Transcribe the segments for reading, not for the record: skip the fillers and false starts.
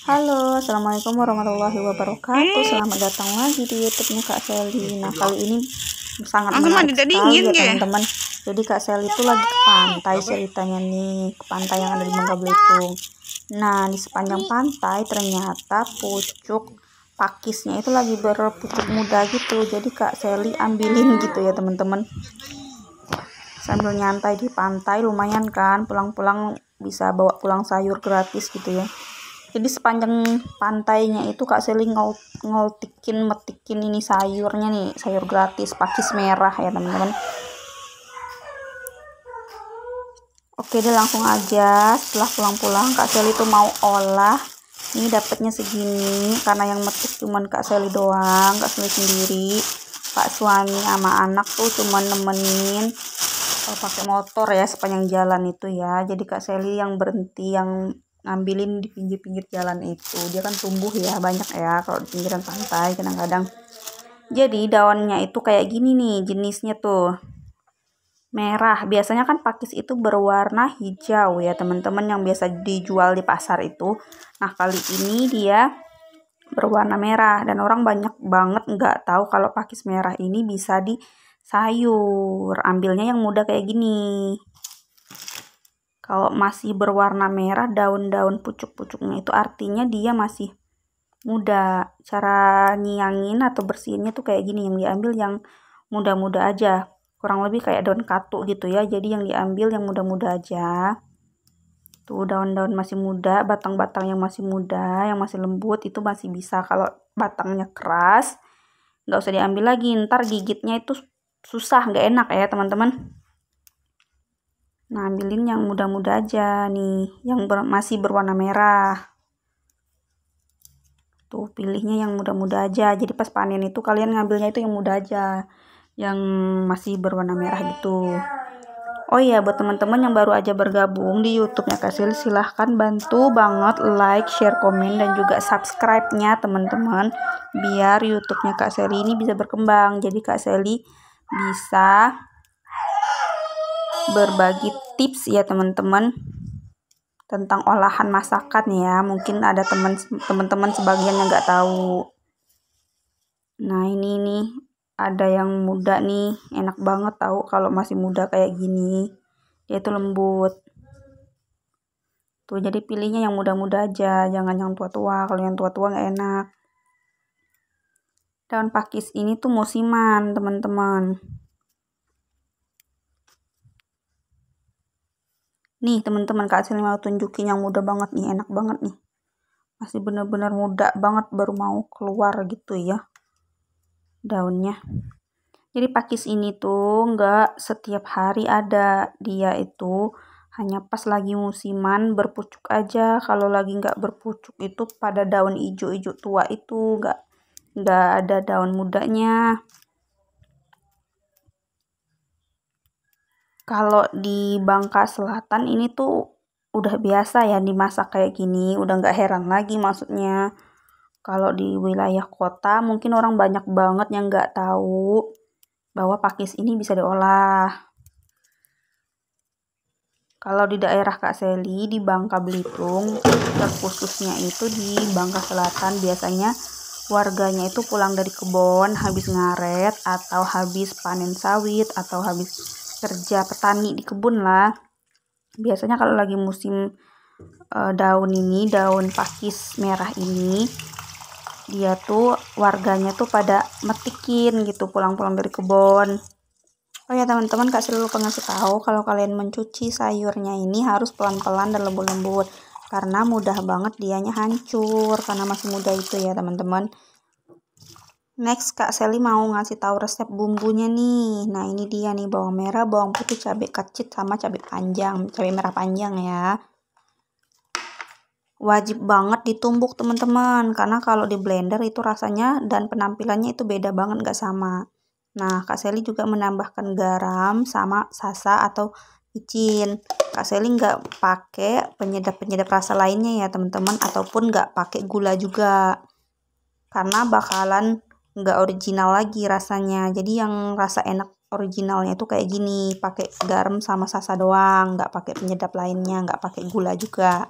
Halo, assalamualaikum warahmatullahi wabarakatuh. Selamat datang lagi di YouTube-nya Kak Sally. Nah, kali ini sangat menarik sekali ya teman-teman. Jadi Kak Sally itu lagi ke pantai ceritanya nih, ke pantai yang ada di Bangka Belitung. Nah, di sepanjang pantai ternyata pucuk pakisnya itu lagi berpucuk muda gitu. Jadi Kak Sally ambilin gitu ya teman-teman. Sambil nyantai di pantai lumayan kan, pulang-pulang bisa bawa pulang sayur gratis gitu ya. Jadi sepanjang pantainya itu Kak Sally metikin ini sayurnya nih, sayur gratis pakis merah ya teman-teman. Oke deh, langsung aja setelah pulang-pulang Kak Sally tuh mau olah. Ini dapatnya segini karena yang metik cuman Kak Sally doang, Kak Sally sendiri. Pak suami sama anak tuh cuman nemenin pakai motor ya sepanjang jalan itu ya. Jadi Kak Sally yang berhenti, yang ngambilin di pinggir-pinggir jalan itu. Dia kan tumbuh ya, banyak ya kalau di pinggiran pantai kadang-kadang. Jadi daunnya itu kayak gini nih jenisnya tuh, merah. Biasanya kan pakis itu berwarna hijau ya teman-teman, yang biasa dijual di pasar itu. Nah kali ini dia berwarna merah dan orang banyak banget nggak tahu kalau pakis merah ini bisa di sayur. Ambilnya yang muda kayak gini. Kalau masih berwarna merah daun-daun pucuk-pucuknya itu artinya dia masih muda. Cara nyiangin atau bersihinnya tuh kayak gini, yang diambil yang muda-muda aja. Kurang lebih kayak daun katu gitu ya. Jadi yang diambil yang muda-muda aja. Tuh daun-daun masih muda, batang-batang yang masih muda, yang masih lembut itu masih bisa. Kalau batangnya keras nggak usah diambil lagi, ntar gigitnya itu susah, nggak enak ya teman-teman. Nah ambilin yang muda-muda aja nih, yang masih berwarna merah. Tuh pilihnya yang muda-muda aja, jadi pas panen itu kalian ngambilnya itu yang muda aja, yang masih berwarna merah gitu. Oh iya, buat teman-teman yang baru aja bergabung di YouTube-nya Kak Sally, silahkan bantu banget like, share, komen, dan juga subscribe-nya teman-teman, biar YouTube-nya Kak Sally ini bisa berkembang. Jadi Kak Sally bisa berbagi tips ya teman-teman tentang olahan masakan ya. Mungkin ada teman-teman sebagian yang nggak tahu. Nah ini nih ada yang muda nih, enak banget tahu kalau masih muda kayak gini, dia tuh lembut tuh. Jadi pilihnya yang muda-muda aja, jangan yang tua-tua. Kalau yang tua-tua nggak enak. Daun pakis ini tuh musiman teman-teman. Nih teman-teman, Kak Sally mau tunjukin yang muda banget nih, enak banget nih. Masih bener-bener muda banget, baru mau keluar gitu ya daunnya. Jadi pakis ini tuh nggak setiap hari ada, dia itu hanya pas lagi musiman berpucuk aja. Kalau lagi nggak berpucuk itu pada daun hijau-hijau tua itu nggak ada daun mudanya. Kalau di Bangka Selatan ini tuh udah biasa ya dimasak kayak gini, udah nggak heran lagi maksudnya. Kalau di wilayah kota mungkin orang banyak banget yang nggak tahu bahwa pakis ini bisa diolah. Kalau di daerah Kak Sally di Bangka Belitung, khususnya itu di Bangka Selatan, biasanya warganya itu pulang dari kebun habis ngaret atau habis panen sawit atau habis kerja petani di kebun lah. Biasanya kalau lagi musim daun pakis merah ini, dia tuh warganya tuh pada metikin gitu pulang-pulang dari kebun. Oh ya teman-teman, Kak Sally lupa ngasih tahu kalau kalian mencuci sayurnya ini harus pelan-pelan dan lembut-lembut, karena mudah banget dianya hancur karena masih muda itu ya teman-teman. Next Kak Sally mau ngasih tahu resep bumbunya nih. Nah ini dia nih, bawang merah, bawang putih, cabai kecil, sama cabai merah panjang ya. Wajib banget ditumbuk teman-teman, karena kalau di blender itu rasanya dan penampilannya itu beda banget, nggak sama. Nah Kak Sally juga menambahkan garam sama sasa atau micin. Kak Sally nggak pakai penyedap rasa lainnya ya teman-teman, ataupun nggak pakai gula juga, karena bakalan nggak original lagi rasanya. Jadi yang rasa enak originalnya itu kayak gini, pakai garam sama sasa doang, nggak pakai penyedap lainnya, nggak pakai gula juga.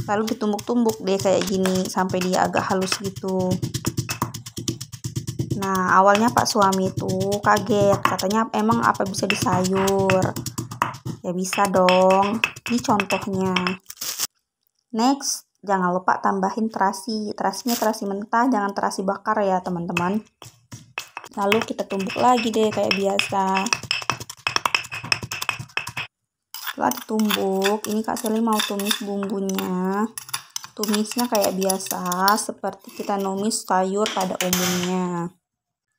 Lalu ditumbuk-tumbuk deh kayak gini sampai dia agak halus gitu. Nah, awalnya Pak suami tuh kaget, katanya emang apa bisa disayur? Ya bisa dong, ini contohnya. Next, jangan lupa tambahin terasi. Terasinya terasi mentah, jangan terasi bakar ya teman-teman. Lalu kita tumbuk lagi deh kayak biasa. Setelah ditumbuk, ini Kak Seli mau tumis bumbunya. Tumisnya kayak biasa, seperti kita numis sayur pada umumnya.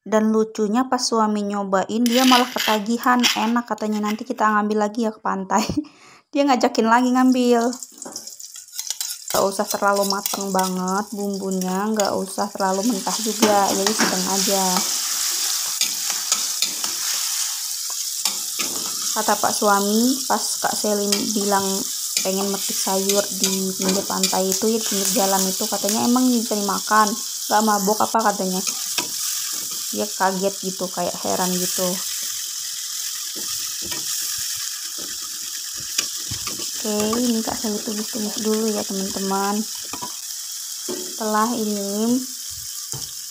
Dan lucunya pas suami nyobain, dia malah ketagihan, enak katanya, nanti kita ngambil lagi ya ke pantai. Dia ngajakin lagi ngambil. Gak usah terlalu mateng banget bumbunya, gak usah terlalu mentah juga, jadi sedang aja. Kata Pak suami pas Kak Selin bilang pengen metik sayur di pinggir pantai itu ya, di pinggir jalan itu, katanya emang bisa dimakan, gak mabok apa katanya. Dia kaget gitu, kayak heran gitu. Oke, ini Kak Selin tumis-tumis dulu ya teman-teman. Setelah ini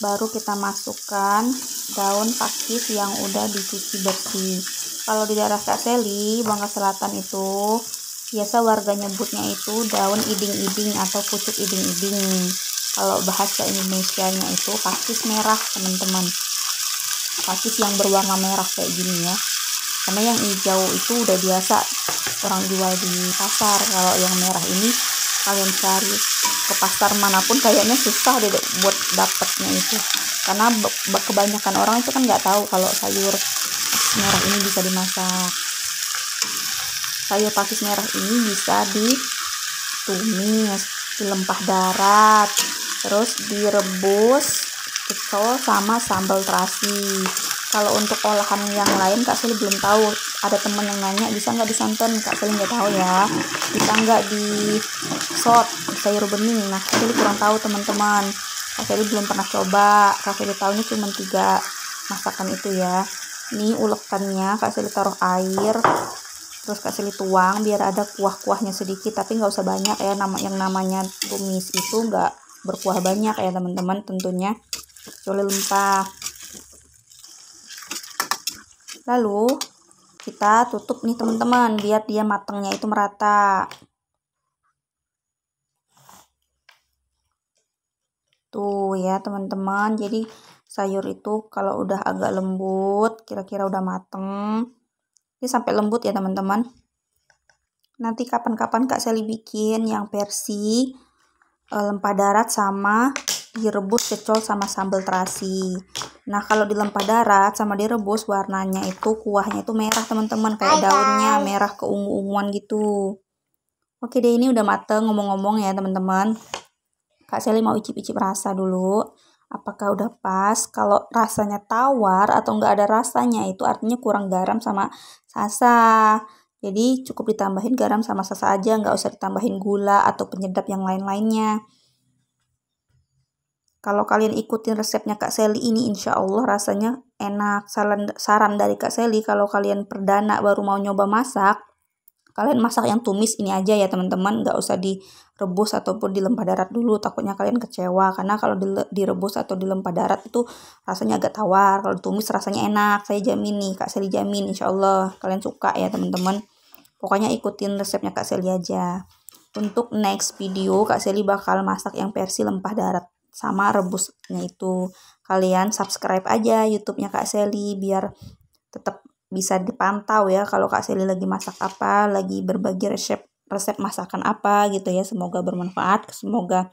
baru kita masukkan daun pakis yang udah dicuci bersih. Kalau di daerah Kak Seli, Bangka Selatan itu biasa warga nyebutnya itu daun iding-iding atau pucuk iding-iding. Kalau bahasa Indonesianya itu pakis merah teman-teman. Pakis yang berwarna merah kayak gini ya. Karena yang hijau itu udah biasa orang jual di pasar. Kalau yang merah ini kalian cari ke pasar manapun kayaknya susah deh buat dapetnya itu. Karena kebanyakan orang itu kan nggak tahu kalau sayur merah ini bisa dimasak. Sayur pakis merah ini bisa ditumis, dilempah darat, terus direbus, pecel sama sambal terasi. Kalau untuk olahan yang lain Kak Seli belum tahu. Ada temen yang nanya bisa nggak disantan, Kak Seli nggak tahu ya. Bisa nggak di sot sayur bening. Nah Kak Seli kurang tahu teman-teman. Kak Seli belum pernah coba. Kak Seli tahunya cuma 3 masakan itu ya. Ini ulekannya Kak Seli taruh air, terus Kak Seli tuang biar ada kuah-kuahnya sedikit, tapi nggak usah banyak ya. Yang namanya tumis itu nggak berkuah banyak ya teman-teman, tentunya kecuali lempah. Lalu kita tutup nih teman-teman biar dia matangnya itu merata. Tuh ya teman-teman, jadi sayur itu kalau udah agak lembut, kira-kira udah mateng. Ini sampai lembut ya teman-teman. Nanti kapan-kapan Kak Seli bikin yang versi lempah darat sama direbus pecel sama sambal terasi. Nah kalau di lempah darat sama direbus warnanya itu kuahnya itu merah teman-teman, kayak daunnya merah keungu-unguan gitu. Oke deh, ini udah mateng. Ngomong-ngomong ya teman-teman, Kak Seli mau icip-icip rasa dulu. Apakah udah pas? Kalau rasanya tawar atau nggak ada rasanya itu artinya kurang garam sama sasa. Jadi cukup ditambahin garam sama sasa aja, nggak usah ditambahin gula atau penyedap yang lain-lainnya. Kalau kalian ikutin resepnya Kak Seli ini, insya Allah rasanya enak. Saran dari Kak Seli, kalau kalian perdana baru mau nyoba masak, kalian masak yang tumis ini aja ya teman-teman. Nggak usah direbus ataupun dilempah darat dulu, takutnya kalian kecewa. Karena kalau direbus atau dilempah darat itu rasanya agak tawar. Kalau ditumis rasanya enak. Saya jamin nih, Kak Seli jamin, insya Allah kalian suka ya teman-teman. Pokoknya ikutin resepnya Kak Seli aja. Untuk next video, Kak Seli bakal masak yang versi lempah darat sama rebusnya itu. Kalian subscribe aja YouTube-nya Kak Seli biar tetap bisa dipantau ya kalau Kak Seli lagi masak apa, lagi berbagi resep masakan apa gitu ya. Semoga bermanfaat, semoga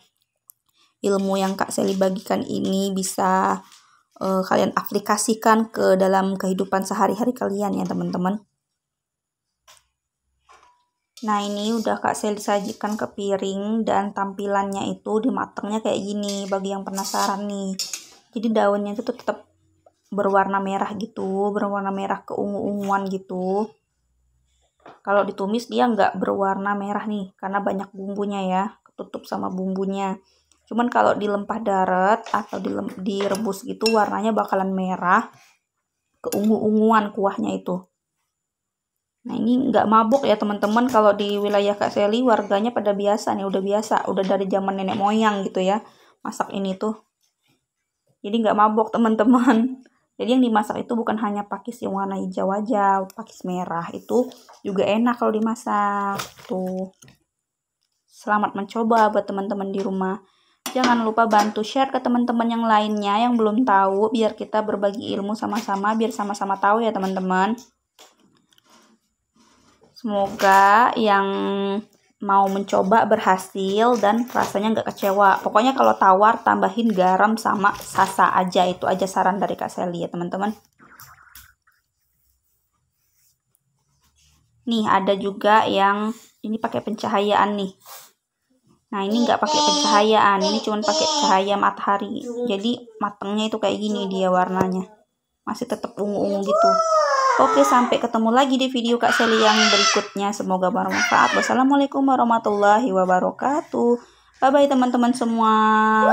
ilmu yang Kak Seli bagikan ini bisa kalian aplikasikan ke dalam kehidupan sehari-hari kalian ya teman-teman. Nah ini udah Kak Seli sajikan ke piring dan tampilannya itu dimatangnya kayak gini bagi yang penasaran nih. Jadi daunnya itu tetap berwarna merah gitu, berwarna merah keungu-unguan gitu. Kalau ditumis dia nggak berwarna merah nih karena banyak bumbunya ya, ketutup sama bumbunya. Cuman kalau di lempah darat atau direbus gitu warnanya bakalan merah keungu-unguan kuahnya itu. Nah ini nggak mabuk ya teman-teman, kalau di wilayah Kak Seli warganya pada biasa nih, udah biasa, udah dari zaman nenek moyang gitu ya masak ini tuh. Jadi nggak mabuk teman-teman. Jadi yang dimasak itu bukan hanya pakis yang warna hijau aja, pakis merah itu juga enak kalau dimasak tuh. Selamat mencoba buat teman-teman di rumah. Jangan lupa bantu share ke teman-teman yang lainnya yang belum tahu, biar kita berbagi ilmu sama-sama, biar sama-sama tahu ya teman-teman. Semoga yang mau mencoba berhasil dan rasanya nggak kecewa. Pokoknya kalau tawar tambahin garam sama sasa aja, itu aja saran dari Kak Seli ya teman-teman. Nih ada juga yang ini pakai pencahayaan nih. Nah ini nggak pakai pencahayaan, ini cuma pakai cahaya matahari. Jadi matangnya itu kayak gini dia warnanya, masih tetap ungu-ungu gitu. Oke, sampai ketemu lagi di video Kak Seli yang berikutnya. Semoga bermanfaat. Wassalamualaikum warahmatullahi wabarakatuh. Bye-bye teman-teman semua.